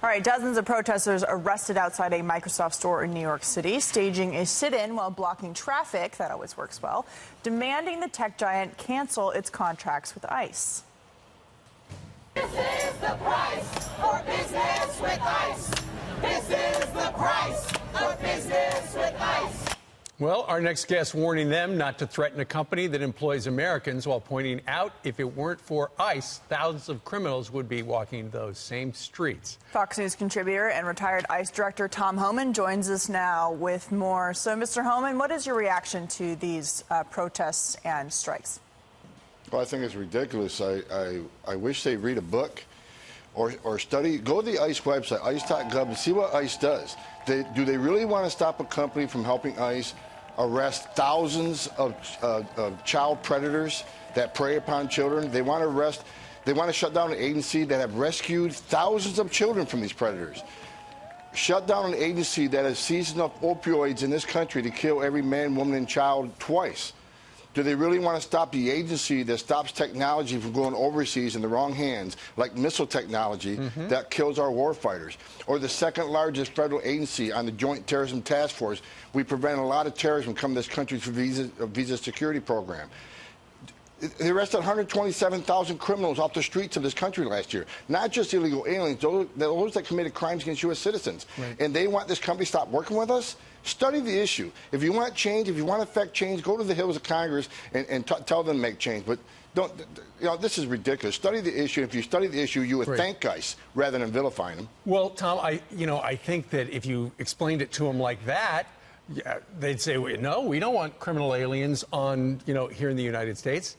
All right, dozens of protesters arrested outside a Microsoft store in New York City, staging a sit-in while blocking traffic, that always works well, demanding the tech giant cancel its contracts with ICE. This is the price for business with ICE. This is the price for business with ICE. Well, our next guest warning them not to threaten a company that employs Americans, while pointing out if it weren't for ICE, thousands of criminals would be walking those same streets. Fox News contributor and retired ICE director Tom Homan joins us now with more. So, Mr. Homan, what is your reaction to these protests and strikes? Well, I think it's ridiculous. I wish they'd read a book or study. Go to the ICE website, ice.gov, and see what ICE does. Do they really want to stop a company from helping ICE arrest thousands of child predators that prey upon children? They want to shut down an agency that have rescued thousands of children from these predators. Shut down an agency that has seized enough opioids in this country to kill every man, woman, and child twice. Do they really want to stop the agency that stops technology from going overseas in the wrong hands, like missile technology that kills our warfighters? Or the second largest federal agency on the Joint Terrorism Task Force, we prevent a lot of terrorism from coming to this country through visa security program. They arrested 127,000 criminals off the streets of this country last year. Not just illegal aliens, those that committed crimes against U.S. citizens. Right. And they want this company to stop working with us? Study the issue. If you want change, if you want to affect change, go to the hills of Congress and tell them to make change. But don't, this is ridiculous. Study the issue. If you study the issue, you would thank ICE rather than vilifying them. Well, Tom, I think that if you explained it to them like that, yeah, they'd say, no, we don't want criminal aliens on, here in the United States.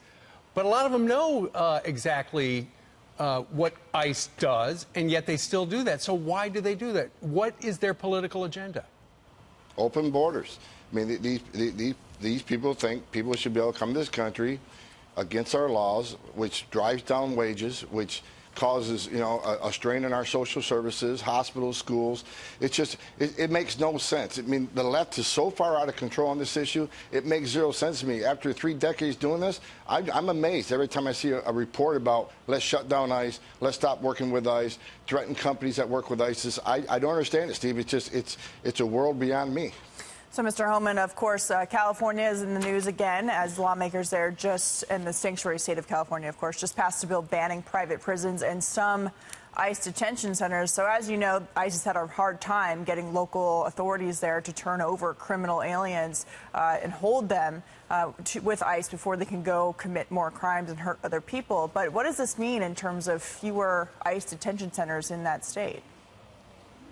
But a lot of them know exactly what ICE does, and yet they still do that. So why do they do that? What is their political agenda? Open borders. I mean, these people think people should be able to come to this country against our laws, which drives down wages, which causes, a strain on our social services, hospitals, schools. It's just, it makes no sense. I mean, the left is so far out of control on this issue, it makes zero sense to me. After 3 decades doing this, I'm amazed every time I see a report about let's shut down ICE, let's stop working with ICE, threaten companies that work with ISIS. I don't understand it, Steve. It's just, it's a world beyond me. So, Mr. Homan, of course, California is in the news again as lawmakers there in the sanctuary state of California, of course, just passed a bill banning private prisons and some ICE detention centers. So, as you know, ICE has had a hard time getting local authorities there to turn over criminal aliens and hold them with ICE before they can go commit more crimes and hurt other people. But what does this mean in terms of fewer ICE detention centers in that state?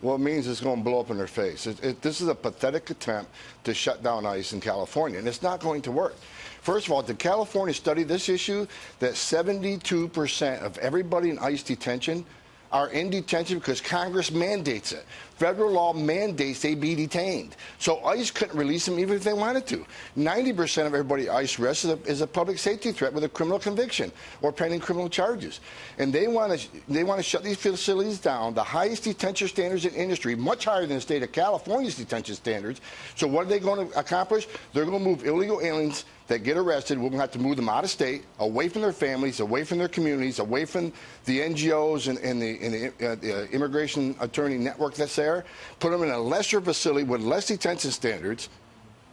Well, it means it's going to blow up in their face. This is a pathetic attempt to shut down ICE in California, and it's not going to work. First of all, did California study this issue, that 72% of everybody in ICE detention are in detention because Congress mandates it. Federal law mandates they be detained. So ICE couldn't release them even if they wanted to. 90% of everybody ICE arrests is a public safety threat with a criminal conviction or pending criminal charges. And they want to shut these facilities down, the highest detention standards in industry, much higher than the state of California's detention standards. So what are they going to accomplish? They're going to move illegal aliens that get arrested. We're going to have to move them out of state, away from their families, away from their communities, away from the NGOs and the immigration attorney network that's there, put them in a lesser facility with less detention standards.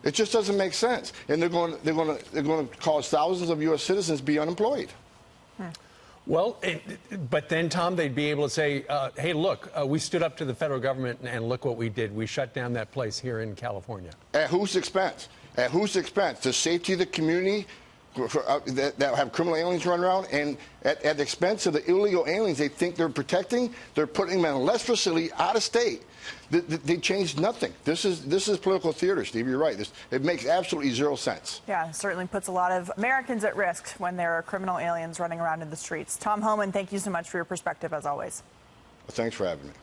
It just doesn't make sense. And they're going to cause thousands of U.S. citizens be unemployed. Well, but then, Tom, they'd be able to say, hey, look, we stood up to the federal government, and look what we did. We shut down that place here in California. At whose expense? At whose expense? The safety of the community that have criminal aliens run around, and at the expense of the illegal aliens they think they're protecting, they're putting them in a less facility out of state. They changed nothing. This is political theater, Steve. You're right. It makes absolutely zero sense. Yeah, it certainly puts a lot of Americans at risk when there are criminal aliens running around in the streets. Tom Homan, thank you so much for your perspective, as always. Well, thanks for having me.